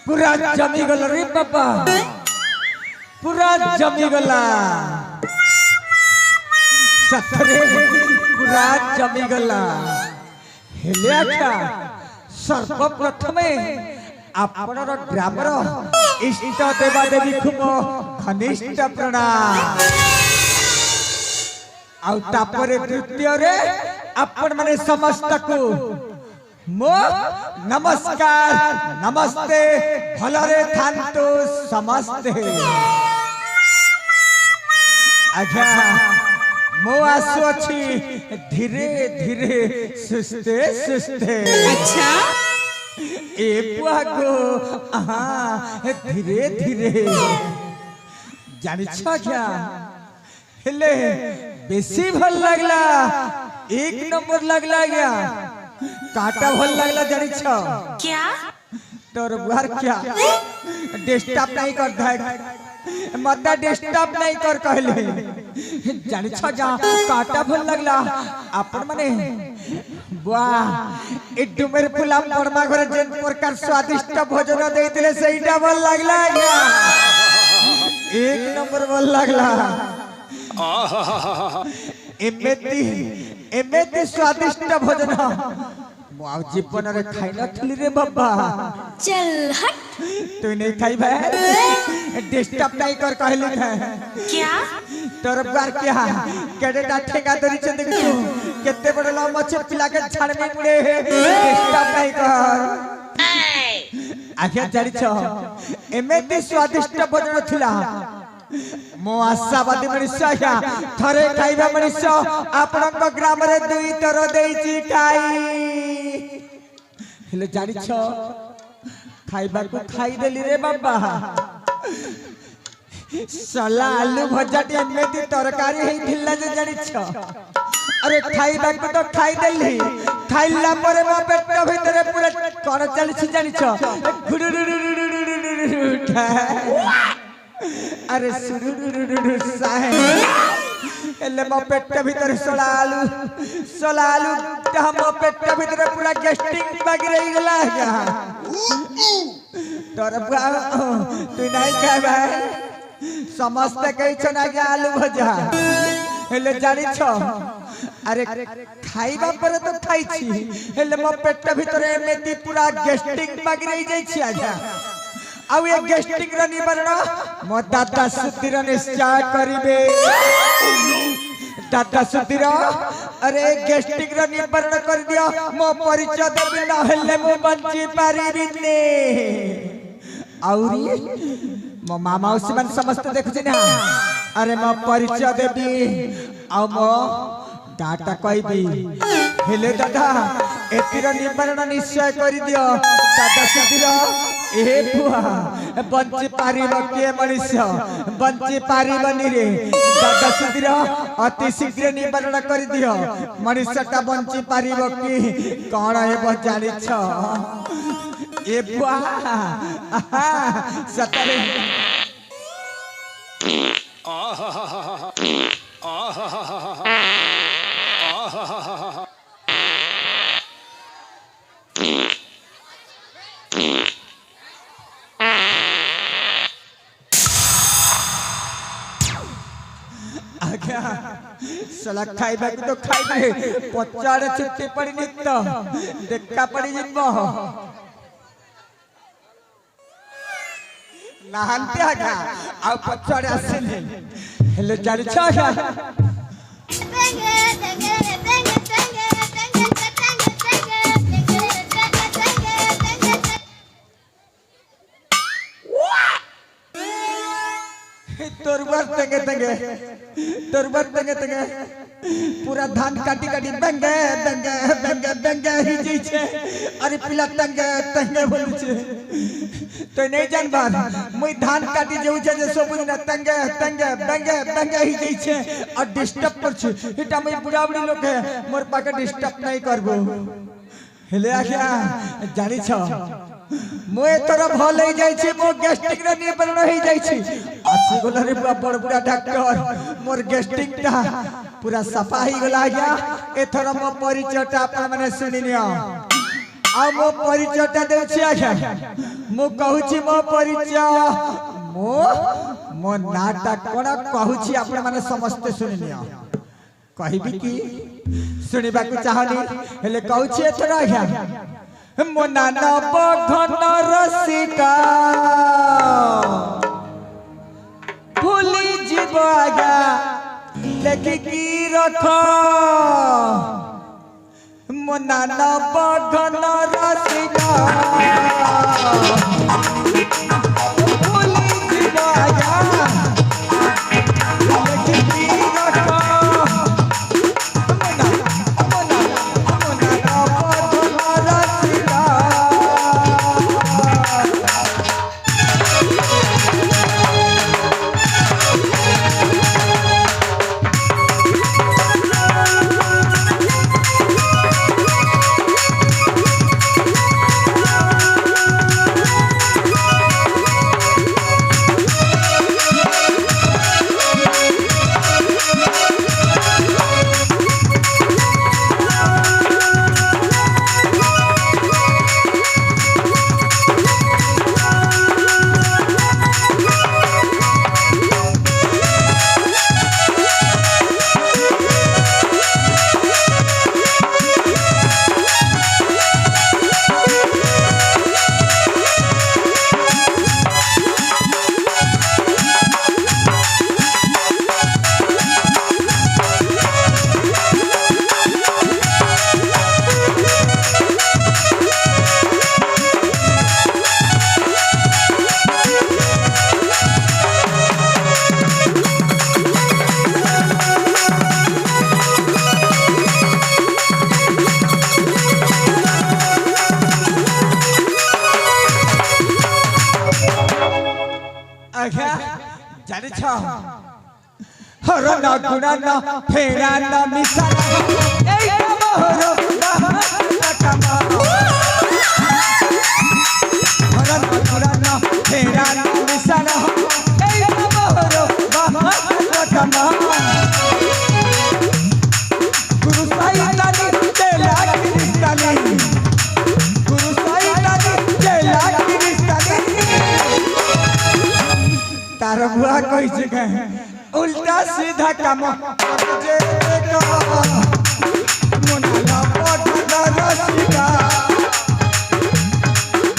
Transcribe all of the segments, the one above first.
पूरा जमी गला रे बाबा पूरा जमी गला सतरे पूरा जमी गला हेले आखा सर्वप्रथमे आपनर ग्रामर इष्ट देवा देवी खूब घनिष्ठ प्रणाम आउ तापरे द्वितीय रे आपण माने समस्त को मो नमस्कार नमस्ते भलरे थांतु समस्ते आज्ञा मो आसु अछि धीरे धीरे सुस्ते सुस्ते अच्छा ए पुआगो आहा धीरे धीरे जानि छ क्या हेले बेसी भल लागला एक नंबर लगला गया काटा भल लगला जानि छ क्या तोर बुआर क्या डिस्टर्ब नहीं कर दे मत डिस्टर्ब नहीं कर कहले जानि छ जा काटा भल लगला अपन माने वाह ए डुमेर फुला परमा घरे जेन प्रकार स्वादिष्ट भोजन देइतिले सेइटा भल लागला गया एक नंबर भल लागला एमेती स्वादिष्ट भोजन मुआव जीवन रे खाइ नथली रे बाबा चल हट तू नहीं खाइ भाई डिस्टर्ब नहीं कर कहली है क्या तोर बार क्या केडेटा ठेका धरि छ देखु केते बड़ ल मछे पिला के झाड़ में मुड़े डिस्टर्ब नहीं कर आखे जानि छ एमेती स्वादिष्ट भोजन थिला मो आशावादी मनुष्य क्या थरे खाइबा मनुष्य आपनक ग्राम रे दुई तर देइची खाई हेले जानि छ खाइबा को खाई देली रे बाबा सला आलू भजाटी एमेती तरकारी हेई थिला जे जानि छ अरे खाइबा को तो खाई देली खाइला परे मो पेट भीतर पूरा कोन चली छी जानि छ अरे सुरुरुरुरु साहे एले मो पेट भीतर सोला आलू हम पेट भीतर पूरा गेस्टिंग बागी रही गला क्या तोर तू नहीं खाबा समस्त कहि छ ना के आलू भजा एले जानि छ अरे खाइबा पर तो खाइ छी एले मो पेट भीतर एमेती पूरा गेस्टिंग बागी रही जाई छी आजा आउ ये गेस्टिंग र निवारण मो दादा सुधीर निश्चय करिबे दादा सुधीर अरे गेस्टिंग र निवारण कर दियो मो परिचय देबी न हेले मो बंची पारिबिने आउरी मो मामा उसी मन समस्त देखु छी ना अरे मो परिचय देबी आ मो डाटा कहबी हेले दादा एतिर निवारण निश्चय कर दियो दादा सुधीर ए बुआ बंची पारिब के मनुष्य बंची पारिबनी रे दादा सुधीर अति शीघ्र निवारण कर दियो मनुष्यटा बंची पारिब की कोन हेबो जानि छ ए बुआ सतरे आज्ञा सला खाइबा तो खाइबे पचाड़े चिट्ठी पड़ी नित देखा पड़ी जिम्बो नहांते आज्ञा आ पचाड़े आसिले हेले जानि छ तोरबर तंगे पूरा धान काटी काटी बेंगे बेंगे बेंगे बेंगे ही जी छे अरे पिला तंगे तंगे बोलु छे तो नहीं जान बात मुई धान काटी जेउ छे जे सबुन ना तंगे तंगे बेंगे बेंगे ही जी छे और डिस्टर्ब कर छे एटा मुई बुढ़ा बुढ़ी लोग है मोर पाके डिस्टर्ब नहीं करबो हेले आख्या जानि छ मोए तोरा भल हो जाई छी मो गेस्टिंग रे निवारण हो जाई छी आसी गोला रे बड़ बुढ़ा डॉक्टर मोर गेस्टिंग ता पूरा सफा ही गला गया एथरा मो परिचयटा आपन माने सुनि नियो आ मो परिचयटा देउछि आज्ञा मो कहूछि मो परिचय मो मो नाटा कोन कहूछि आपण माने समस्त सुनिनियो कहबी की सुनिबा को चाहनी हेले कहूछि एथरा आज्ञा मो नाना बघन रसिका भूली जीव आज्ञा लेखि की रख मो नाना बघन रसिका भूली जीव आज्ञा लेखि की रख मो नाना बघन रसिका जाने छ हर न गुणा न फेरा न मिसाना एई मोहर कमा हर न गुणा न फेरा न मिसाना एई मोहर कमा गुरु साई ताली तेला क्रिस्ताली गुरु साई ताली तेला क्रिस्ताली तार बुआ कहि जगह उल्टा सीधा काम जे मोना पटना रसिका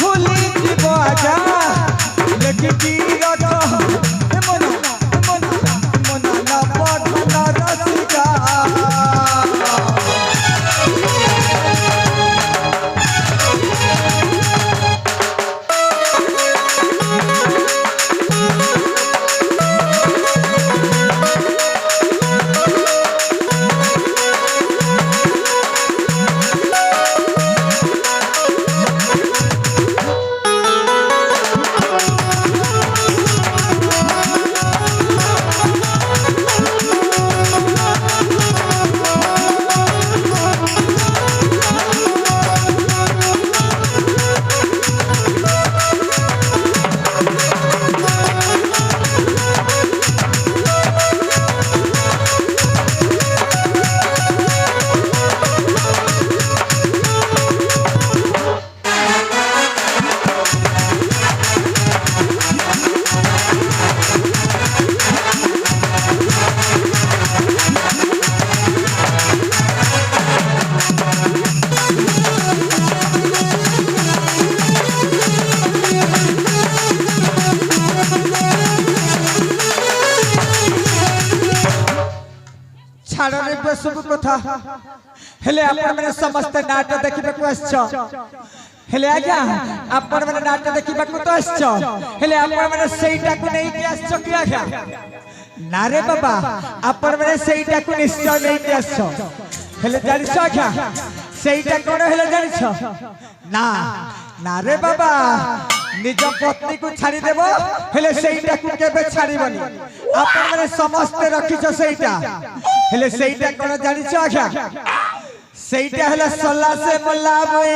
भूली जीव आजा लेकिन की रख मोना पटना रसिका छाड़ने पे सब कथा हेले अपन माने समस्त नाटक देखिबे को आछो हेले आज्ञा अपन माने नाटक देखिबे को तो आछो हेले अपन माने सेईटा को नहीं के आछो कि आज्ञा ना रे बाबा अपन माने सेईटा को निश्चय नहीं के आछो हेले जानिछो आज्ञा सेईटा कोन हेले जानिछो ना ना रे बाबा निज पत्नी को छाड़ी देबो हेले सेईटा को केबे छाड़ीबनी अपन माने समस्त रखिछो सेईटा हेले सेईटा कोन जानिछो आज्ञा सेईटा हेले सल्ला से मल्लाबे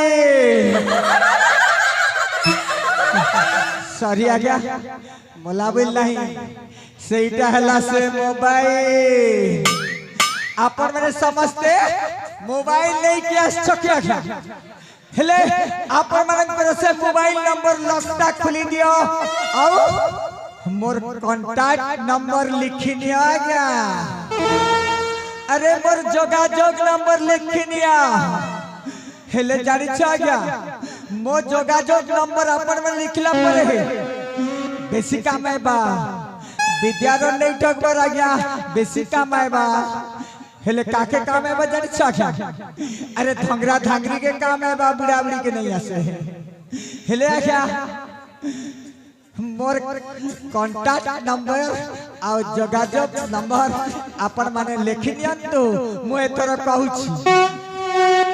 सॉरी आज्ञा मल्लाबे नहीं सेईटा हेला से मोबाइल अपन माने समस्त मोबाइल नहीं के आछो कि आज्ञा हेले आपण मानकर से मोबाइल नंबर लॉकटा खुली दियो और मोर कांटेक्ट नंबर लिखी निया गया। अरे मोर जोगाजोग नंबर लिखी निया हेले जानी छा गया मो जोगाजोग नंबर अपन में लिखला पड़े बेसी काम है बा विद्यारो नहीं ठग पर आ गया बेसी काम है बा हेले काके काम है बा जानी छा गया। अरे धंगरा धांगरी के काम है बा बुढ़ा बुढ़ी के नहीं आसे हेले आ गया मोर कांटेक्ट नंबर और जोगाजोग नंबर अपन माने लिखिनियन तो मुए तोरा कहू छी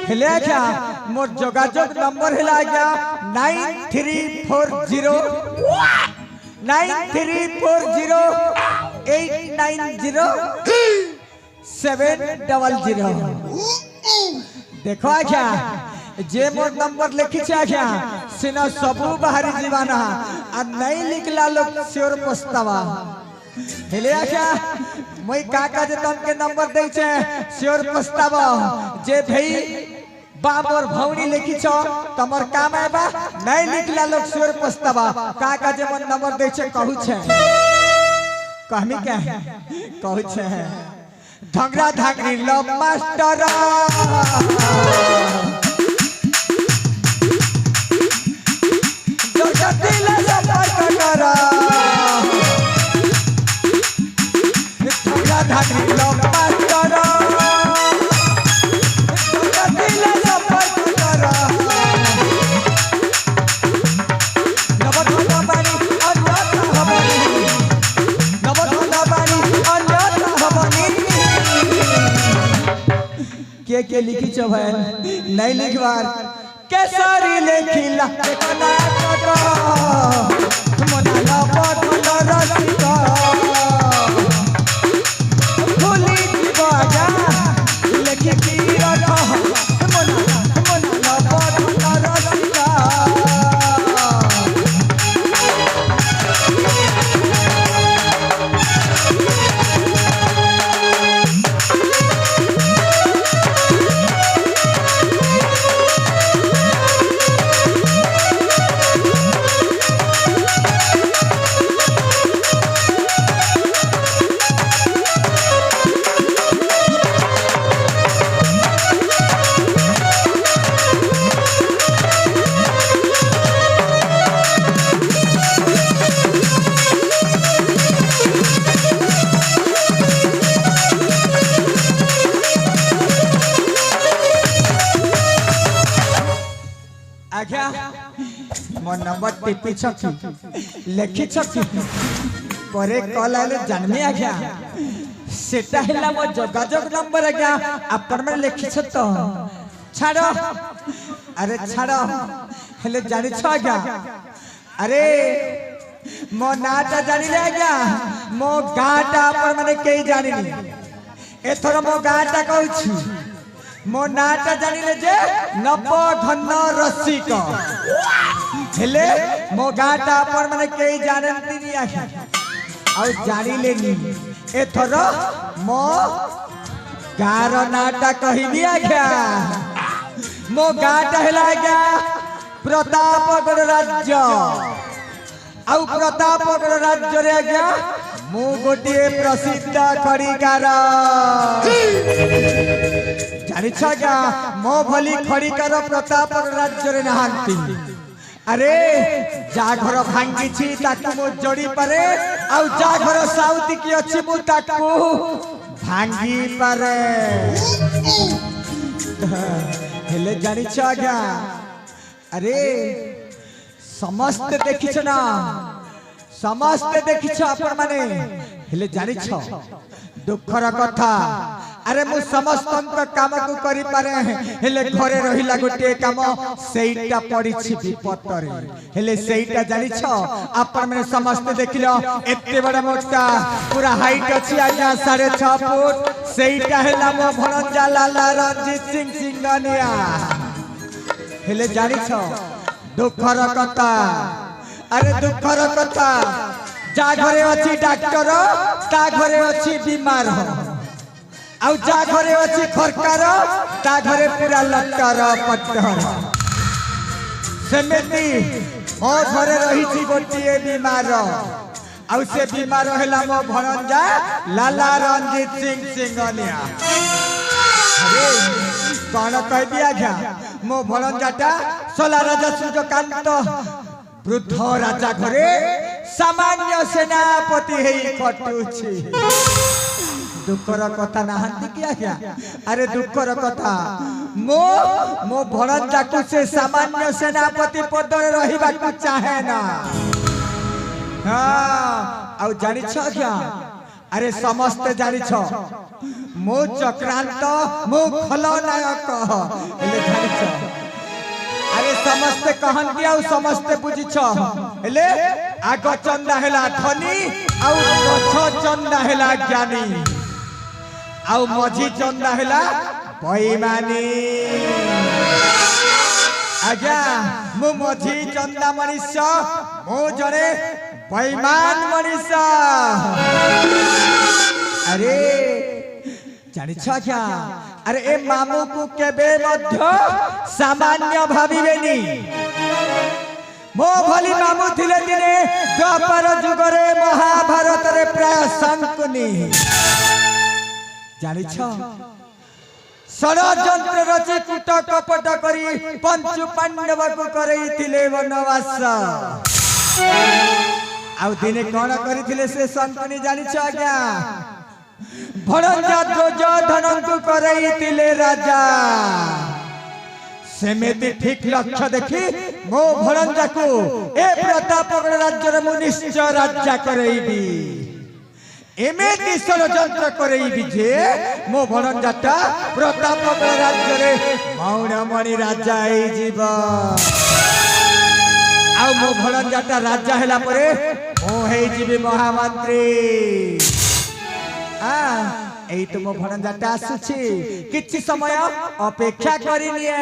हेले क्या मोर जोगाजोग नंबर हेला गया 9340890700 देखो क्या जे मोर नंबर लिखी छे क्या सिना सबू बाहरी जीवाना आ नहीं लिखला लोग श्योर पछतावा हेले क्या मैं काका जे तुमके नंबर दे छे श्योर पछतावा जे भई बाप और भौनी लिखी छो तमर काम है बा नहीं लिखला लोग श्योर पछतावा काका जे मन नंबर दे छे कहू छे कहमी क्या कहू छे धंगरा धांगरी लो मास्टर धागरी लो मास्टर दिल संपर्क कर नवधना बानी अन्यथा हबनी नवधना बानी अन्यथा हबनी के लिखी छ भाई नहीं लिखवार केसरी लिखिला देखना तो मना ना पड़ रसिका आज्ञा मोर नंबर टिपी छकी लिखी छकी परे कॉल आले जानमी आज्ञा सेटा हिला मो जोगाजोग नंबर आज्ञा अपन में लिखी छ तो छाड़ो अरे छाड़ो हेले जानि छ आज्ञा अरे मो नाटा जानि ले आज्ञा मो गाटा अपन माने केई जानि नी एथर मो गाटा कहू छी मो नाटा जानि ले जे नप घन रसिक हेले मो गाटा पर माने केई जानती नी आखा आ जानि लेनी एथर मो गार नाटा कहिबी आखा मो गाटा हेला गया प्रतापगढ़ राज्य आ प्रतापगढ़ राज्य रे गया मु गोटे प्रसिद्ध खड़ीकार जानि छ क्या मो भली खड़ीकार प्रतापगढ़ राज्य रे नहांती अरे जा घर भांगी छी ताकू मो जोड़ी पारे आ जा घर साउती की अछि मु ताकू भांगी पारे हेले जानि छ क्या अरे समस्त देखि छ ना समस्त देखि छ अपन माने हेले जानि छ दुखर कथा अरे मु समस्त काम को करि पारे हेले घरे रहिला गोटे काम सेईटा पड़ी छी विपत रे हेले सेईटा जानि छ अपन माने समस्त देखिलो एते बड़ा मोटा पूरा हाइट अछि आज्ञा 6.5 फुट सेईटा हेला मो भणजा लाला रंजीत सिंह सिंगानिया हेले जानि छ दुखर कथा अरे दुखर कथा जा घरे अछि डॉक्टर ता घरे अछि बीमार आउ जा घरे अछि खरकार ता घरे पूरा लट्टर पट्टर सेमेती मो घरे रही गोटे बीमार आउ से बीमार है मो भणंजा लाला रंजीत सिंह सिंगनिया। अरे कौन कह दिया क्या मो भणंजाटा सोला राजा सूर्यकांत वृद्ध राजा घरे सामान्य सेनापति है खटुछि। दुखर कथा नहांती क्या क्या अरे दुखर कथा मो मो भणंजा को से सामान्य सेनापति पद रे रहिबा को चाहे ना। हाँ आउ जानि छ क्या अरे समस्त जानि छ मो चक्रांत मो खलनायक एले जानि छ अरे समस्त कहंती आउ समस्त बुझी छ एले आग चंदा हेला धनी आउ पछ चंदा हेला ज्ञानी आउ मझी चंदा हेला बेईमानी। आज्ञा मु मझी चंदा मनुष्य मु जड़े बेईमान मनुष्य। अरे जानि छ क्या अरे ए मामू को केबे मध्य सामान्य भाविबेनी। मो भली मामू थिले दिने द्वापर जुगरे महाभारत रे प्राय शंकुनी। जानि छ षड़यंत्र रचि कूट कपट करी पंचु पांडव को करैथिले वनवास। आउ दिने कौन करिथिले से शंकुनी जानि छ क्या भणंजा दुर्योधन को करैथिले राजा। सेमेति ठीक लक्ष्य देखी मो भणंजा को ए प्रतापगढ़ राज्य मु निश्चय राज्य करैबी। एमेति षड़यंत्र करैबी जे मो भणंजाटा प्रतापगढ़ राज्य रे मौनमणि राजा हे जीव। आउ मो भणंजाटा राजा हैला परे मो हे जीवी महामंत्री। एई तो मो भणंजाटा आसुछि किछि समय अपेक्षा करिनिए।